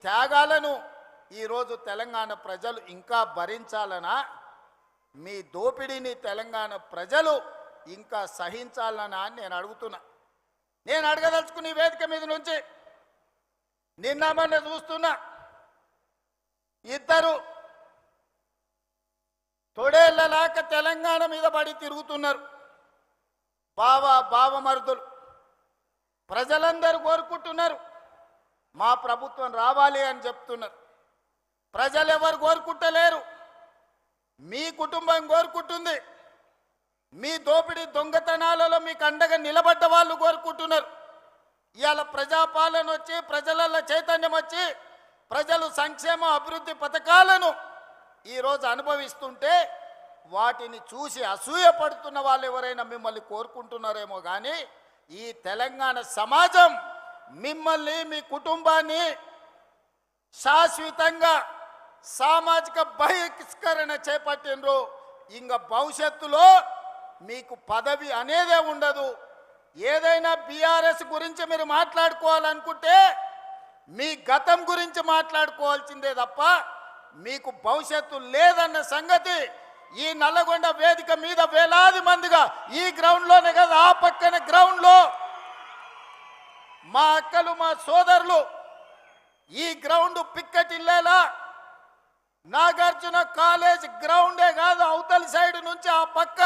త్యాగాలను ఈరోజు తెలంగాణ ప్రజలు ఇంకా భరించాలనా, మీ దోపిడీని తెలంగాణ ప్రజలు ఇంకా సహించాలనా అని నేను అడుగుతున్నా. నేను అడగదలుచుకుని వేదిక మీద నుంచి నిన్న మొన్న చూస్తున్నా, ఇద్దరు తొడేళ్లలాక తెలంగాణ మీద పడి తిరుగుతున్నారు. బావమరుదులు ప్రజలందరూ కోరుకుంటున్నారు, మా ప్రభుత్వం రావాలి అని చెప్తున్నారు. ప్రజలు ఎవరు కోరుకుంటలేరు, మీ కుటుంబం కోరుకుంటుంది. మీ దోపిడీ దొంగతనాలలో మీకు అండగా నిలబడ్డ వాళ్ళు కోరుకుంటున్నారు. ఇవాళ ప్రజాపాలన వచ్చి ప్రజలలో చైతన్యం వచ్చి ప్రజలు సంక్షేమ అభివృద్ధి పథకాలను ఈరోజు అనుభవిస్తుంటే వాటిని చూసి అసూయపడుతున్న వాళ్ళు ఎవరైనా మిమ్మల్ని కోరుకుంటున్నారేమో కానీ ఈ తెలంగాణ సమాజం మిమ్మల్ని మీ కుటుంబాన్ని శాశ్వతంగా సామాజిక బహిష్కరణ చేపట్టినరు. ఇంకా భవిష్యత్తులో మీకు పదవి అనేదే ఉండదు. ఏదైనా బీఆర్ఎస్ గురించి మీరు మాట్లాడుకోవాలనుకుంటే మీ గతం గురించి మాట్లాడుకోవాల్సిందే తప్ప మీకు భవిష్యత్తు లేదన్న సంగతి ఈ నల్లగొండ వేదిక మీద వేలాది మందిగా ఈ గ్రౌండ్లోనే కదా, ఆ పక్కన గ్రౌండ్లో మా అక్కలు మా సోదరులు ఈ గ్రౌండ్ పిక్కటిల్లేలా నాగార్జున కాలేజ్ గ్రౌండే కాదు, అవతలి సైడ్ నుంచి ఆ పక్క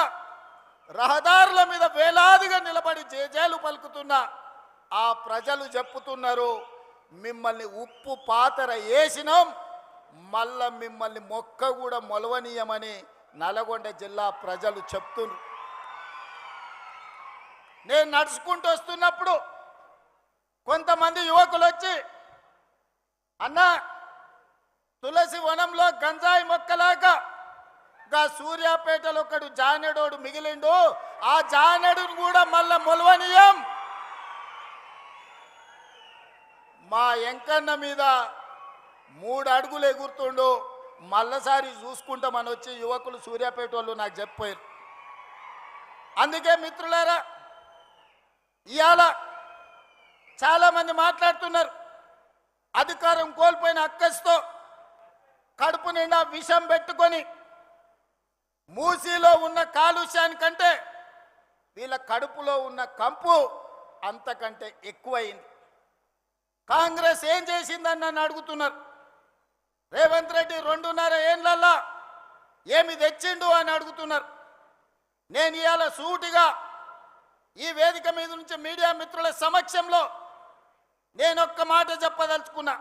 రహదారుల మీద వేలాదిగా నిలబడి జేజేలు పలుకుతున్న ఆ ప్రజలు చెప్పుతున్నారు, మిమ్మల్ని ఉప్పు పాతర వేసినాం, మళ్ళా మిమ్మల్ని మొక్క కూడా మొలవనీయమని నల్గొండ జిల్లా ప్రజలు చెప్తున్నారు. నేను నడుచుకుంటూ వస్తున్నప్పుడు కొంతమంది యువకులు వచ్చి, అన్నా తులసి వనంలో గంజాయి మొక్కలాగా గా సూర్యాపేటలో ఒకడు జానెడోడు మిగిలిండు, ఆ జానెడును కూడా మళ్ళా మొలవనీయం, మా ఎంకన్న మీద 3 అడుగులు ఎగురుతుండు, మళ్ళసారి చూసుకుంటామని వచ్చి యువకులు సూర్యాపేట వాళ్ళు నాకు చెప్పారు. అందుకే మిత్రులారా, ఇవాళ చాలామంది మాట్లాడుతున్నారు, అధికారం కోల్పోయిన అక్కస్తో కడుపు నిండా విషం పెట్టుకొని మూసీలో ఉన్న కాలుష్యానికంటే వీళ్ళ కడుపులో ఉన్న కంపు అంతకంటే ఎక్కువైంది. కాంగ్రెస్ ఏం చేసిందని నన్ను అడుగుతున్నారు. రేవంత్ రెడ్డి 2.5 ఏళ్లలో ఏమి తెచ్చిండు అని అడుగుతున్నారు. నేను ఇవాళ సూటిగా ఈ వేదిక మీద నుంచి మీడియా మిత్రుల సమక్షంలో నేను ఒక్క మాట చెప్పదలుచుకున్నా.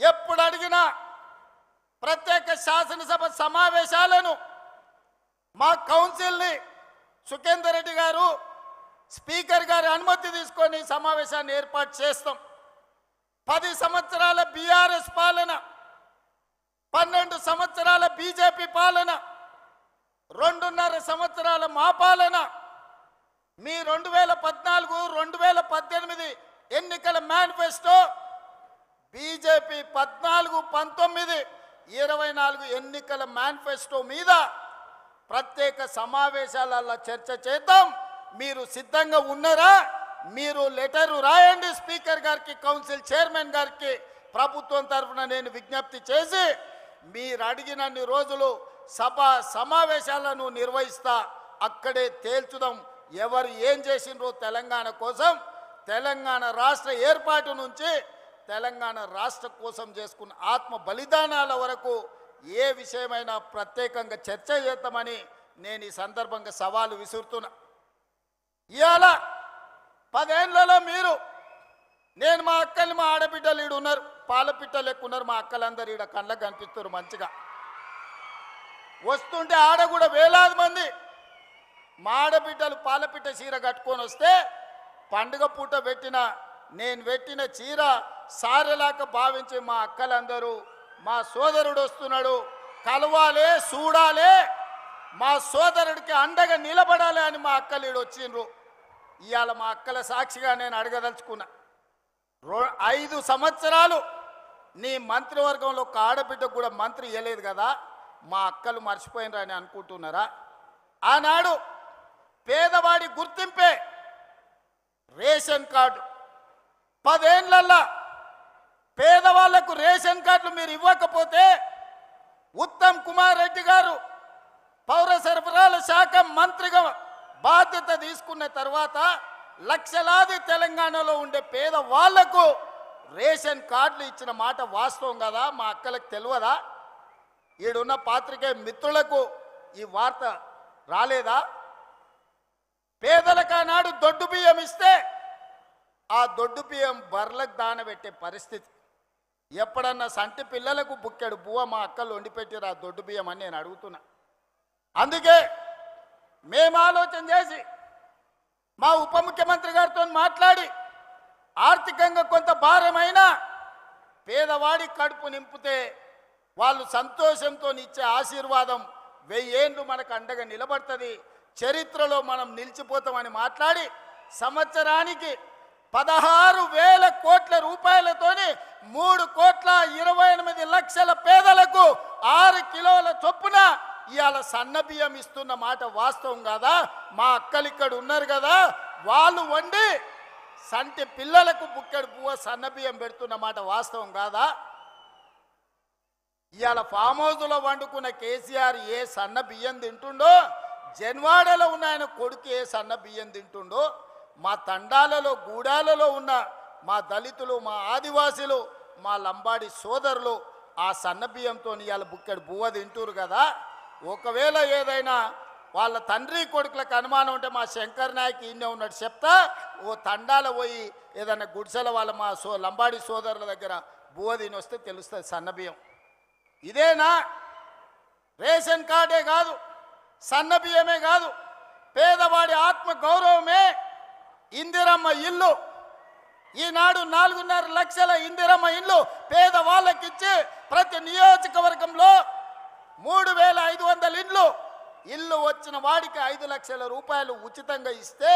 ఎప్పుడు అడిగినా ప్రత్యేక శాసనసభ సమావేశాలను మా కౌన్సిల్ని సుఖేందర్ రెడ్డి గారు స్పీకర్ గారి అనుమతి తీసుకొని సమావేశాన్ని ఏర్పాటు చేస్తాం. 10 సంవత్సరాల బీఆర్ఎస్ పాలన, 12 సంవత్సరాల బీజేపీ పాలన, 2.5 సంవత్సరాల మా పాలన, మీ 2014, 2018 ఎన్నికల మేనిఫెస్టో, బీజేపీ 14, 19, 24 ఎన్నికల మేనిఫెస్టో మీద ప్రత్యేక సమావేశాలలో చర్చ చేద్దాం. మీరు సిద్ధంగా ఉన్నారా? మీరు లెటరు రాయండి స్పీకర్ గారికి, కౌన్సిల్ చైర్మన్ గారికి. ప్రభుత్వం తరఫున నేను విజ్ఞప్తి చేసి మీరు అడిగినన్ని రోజులు సభ సమావేశాలను నిర్వహిస్తా, అక్కడే తేల్చుదాం ఎవరు ఏం చేసిండ్రో తెలంగాణ కోసం. తెలంగాణ రాష్ట్ర ఏర్పాటు నుంచి తెలంగాణ రాష్ట్ర కోసం చేసుకున్న ఆత్మ బలిదానాల వరకు ఏ విషయమైనా ప్రత్యేకంగా చర్చ చేద్దామని నేను ఈ సందర్భంగా సవాలు విసురుతున్నా. ఇవాళ 10 ఏళ్లలో మీరు, నేను మా అక్కలు మా ఆడబిడ్డలు ఈడు ఉన్నారు, పాలపిట్టలు ఎక్కువ ఉన్నారు, మా అక్కలందరూ ఈడ కళ్ళకు కనిపిస్తారు మంచిగా. వస్తుంటే ఆడ కూడా వేలాది మంది మా ఆడబిడ్డలు పాలపిట్ట చీర కట్టుకొని వస్తే పండుగ పూట నేను పెట్టిన చీర సారెలాక భావించి మా అక్కలందరూ మా సోదరుడు వస్తున్నాడు కలవాలే, చూడాలే, మా సోదరుడికి అండగా నిలబడాలి అని మా అక్కలు ఈడు వచ్చిండ్రు. ఇవాళ మా అక్కల సాక్షిగా నేను అడగదలుచుకున్నా, 5 సంవత్సరాలు నీ మంత్రివర్గంలో ఒక ఆడబిడ్డకు కూడా మంత్రి ఇవ్వలేదు కదా, మా అక్కలు మర్చిపోయినరా అని అనుకుంటున్నారా? ఆనాడు పేదవాడి గుర్తింపే రేషన్ కార్డు 10 ఏళ్లలో పేదవాళ్లకు రేషన్ కార్డులు మీరు ఇవ్వకపోతే ఉత్తమ్ కుమార్ రెడ్డి గారు పౌర సరఫరాల శాఖ మంత్రిగా బాధ్యత తీసుకున్న తర్వాత లక్షలాది తెలంగాణలో ఉండే పేదవాళ్లకు రేషన్ కార్డులు ఇచ్చిన మాట వాస్తవం కదా? మా అక్కలకు తెలియదా? ఈడున్న పాత్రికేయ మిత్రులకు ఈ వార్త రాలేదా? పేదలకు ఆనాడు దొడ్డు బియ్యం ఇస్తే ఆ దొడ్డు బియ్యం బర్లకు దానబెట్టే పరిస్థితి. ఎప్పుడన్నా సంటి పిల్లలకు బుక్కెడు బువ్వ మా అక్కలు వండిపెట్టిరు ఆ దొడ్డు బియ్యం అని నేను అడుగుతున్నా. అందుకే మేము ఆలోచన చేసి మా ఉప ముఖ్యమంత్రి గారితో మాట్లాడి ఆర్థికంగా కొంత భారమైన పేదవాడి కడుపు నింపితే వాళ్ళు సంతోషంతో ఇచ్చే ఆశీర్వాదం 1000 ఏళ్ళు మనకు అండగా నిలబడుతుంది, చరిత్రలో మనం నిలిచిపోతామని మాట్లాడి సంవత్సరానికి 16,000 కోట్ల రూపాయలతోని 3,28,00,000 పేదలకు 6 కిలోల చొప్పున ఇవాళ సన్న బియ్యం ఇస్తున్న మాట వాస్తవం కాదా? మా అక్కలు ఇక్కడ ఉన్నారు కదా, వాళ్ళు వండి సంటి పిల్లలకు బుక్కెడు పువ్వ సన్న బియ్యం పెడుతున్న మాట వాస్తవం కాదా? ఇవాళ ఫామ్ హౌస్లో వండుకున్న కేసీఆర్ ఏ సన్న బియ్యం తింటుండో, జన్వాడలో ఉన్న ఆయన కొడుకు ఏ సన్న బియ్యం తింటుండో, మా తండాలలో గూడాలలో ఉన్న మా దళితులు, మా ఆదివాసీలు, మా లంబాడి సోదరులు ఆ సన్న బియ్యంతో ఇవాళ బుక్కెడు బువ్వ తింటురు కదా. ఒకవేళ ఏదైనా వాళ్ళ తండ్రి కొడుకులకు అనుమానం ఉంటే మా శంకర్ నాయక్ ఈయనే ఉన్నాడు చెప్తా, ఓ తండాల పోయి ఏదైనా గుడిసెల వాళ్ళ మా లంబాడి సోదరుల దగ్గర బువ్వ తిని వస్తే తెలుస్తుంది సన్న బియ్యం. ఇదేనా? రేషన్ కార్డే కాదు, సన్న బియ్యమే కాదు, పేదవాడి ఆత్మ గౌరవమే ఇందిరమ్మ ఇల్లు. ఈనాడు 4.5 లక్షల ఇందిరమ్మ ఇల్లు పేదవాళ్ళకిచ్చి ప్రతి నియోజకవర్గంలో 3,500 ఇల్లు వచ్చిన వాడికి 5 లక్షల రూపాయలు ఉచితంగా ఇస్తే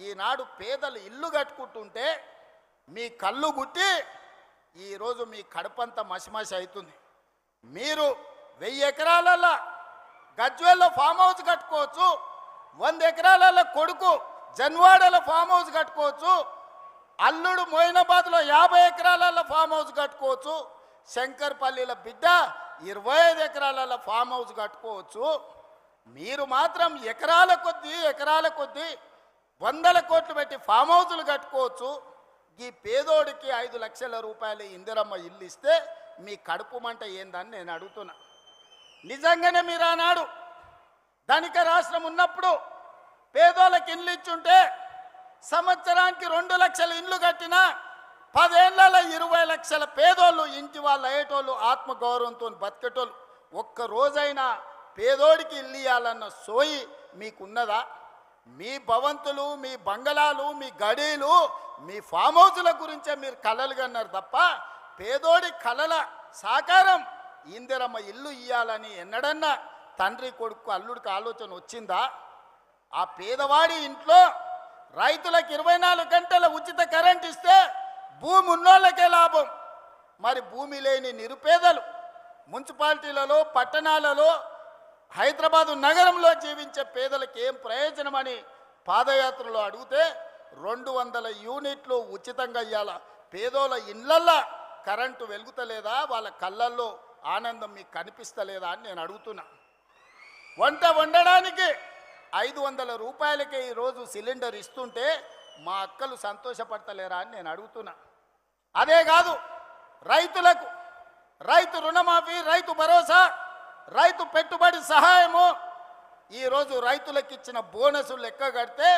ఈనాడు పేదలు ఇల్లు కట్టుకుంటుంటే మీ కళ్ళు గుట్టి ఈరోజు మీ కడుపంతా మసిమసి అవుతుంది. మీరు 1000 ఎకరాలలో గజ్వేల్లో ఫామ్ హౌస్ కట్టుకోవచ్చు, 100 ఎకరాలలో కొడుకు జన్వాడలో ఫామ్ హౌస్ కట్టుకోవచ్చు, అల్లుడు మొయినాబాద్లో 50 ఎకరాలలో ఫామ్ హౌస్ కట్టుకోవచ్చు, శంకర్పల్లిలో బిడ్డ 25 ఎకరాలలో ఫామ్ హౌస్ కట్టుకోవచ్చు. మీరు మాత్రం ఎకరాల కొద్దీ 100 కోట్లు పెట్టి ఫామ్ హౌజులు కట్టుకోవచ్చు. ఈ పేదోడికి 5 లక్షల రూపాయలు ఇందిరమ్మ ఇల్లు ఇస్తే మీ కడుపు మంట ఏందని నేను అడుగుతున్నా. నిజంగానే మీరు ఆనాడు ధనిక రాష్ట్రం ఉన్నప్పుడు పేదోళ్ళకి ఇల్లు ఇచ్చుంటే సంవత్సరానికి 2 లక్షల ఇల్లు కట్టినా 10 ఏళ్లలో 20 లక్షల పేదోళ్ళు ఇంటి వాళ్ళు అయ్యేటోళ్ళు, ఆత్మగౌరవంతో బతికేటోళ్ళు. ఒక్క రోజైనా పేదోడికి ఇల్లు ఇవ్వాలన్న సోయి మీకున్నదా? మీ భవంతులు, మీ బంగళాలు, మీ గడీలు, మీ ఫామ్ హౌజుల గురించే మీరు కలలు కన్నారు తప్ప పేదోడి కలల సాకారం ఇందిరమ్మ ఇల్లు ఇవ్వాలని ఎన్నడన్నా తండ్రి కొడుకు అల్లుడికి ఆలోచన వచ్చిందా? ఆ పేదవాడి ఇంట్లో రైతులకు 24 గంటల ఉచిత కరెంట్ ఇస్తే భూమి ఉన్నోళ్ళకే లాభం. మరి భూమి లేని నిరుపేదలు మున్సిపాలిటీలలో, పట్టణాలలో, హైదరాబాదు నగరంలో జీవించే పేదలకు ఏం ప్రయోజనమని పాదయాత్రలో అడిగితే 200 యూనిట్లు ఉచితంగా ఇవ్వాల. పేదోళ్ళ ఇళ్ళల్లో కరెంటు వెలుగుతలేదా? వాళ్ళ కళ్ళల్లో ఆనందం మీకు కనిపిస్తలేదా అని నేను అడుగుతున్నా. వంట వండడానికి 500 రూపాయలకే ఈరోజు సిలిండర్ ఇస్తుంటే మా అక్కలు సంతోషపడతలేరా అని నేను అడుగుతున్నా. అదే కాదు, రైతులకు రైతు రుణమాఫీ, రైతు భరోసా, రైతు పెట్టుబడి సహాయము, ఈరోజు రైతులకు ఇచ్చిన బోనసులు లెక్క కడితే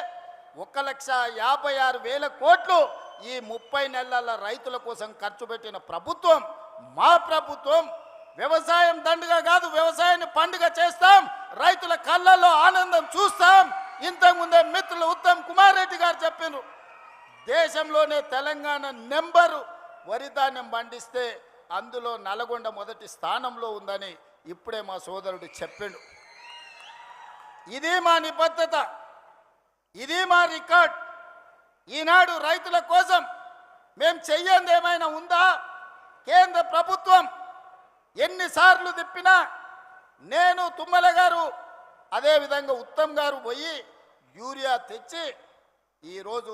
1,56,000 కోట్లు ఈ 30 నెలల రైతుల కోసం ఖర్చు పెట్టిన ప్రభుత్వం మా ప్రభుత్వం. వ్యవసాయం దండుగా కాదు, వ్యవసాయాన్ని పండుగ చేస్తాం, రైతుల కళ్ళల్లో ఆనందం చూస్తాం. ఇంతకుముందే మిత్రులు ఉత్తమ్ కుమార్ రెడ్డి గారు చెప్పారు, దేశంలోనే తెలంగాణ నెంబరు వరి ధాన్యం పండిస్తే అందులో నల్గొండ మొదటి స్థానంలో ఉందని ఇప్పుడే మా సోదరుడు చెప్పిండు. ఇది మా నిబద్ధత, ఇది మా రికార్డ్. ఈనాడు రైతుల కోసం మేము చెయ్యంది ఏమైనా ఉందా? కేంద్ర ప్రభుత్వం ఎన్నిసార్లు తిప్పినా నేను, తుమ్మల గారు, అదేవిధంగా ఉత్తమ్ గారు పోయి యూరియా తెచ్చి ఈరోజు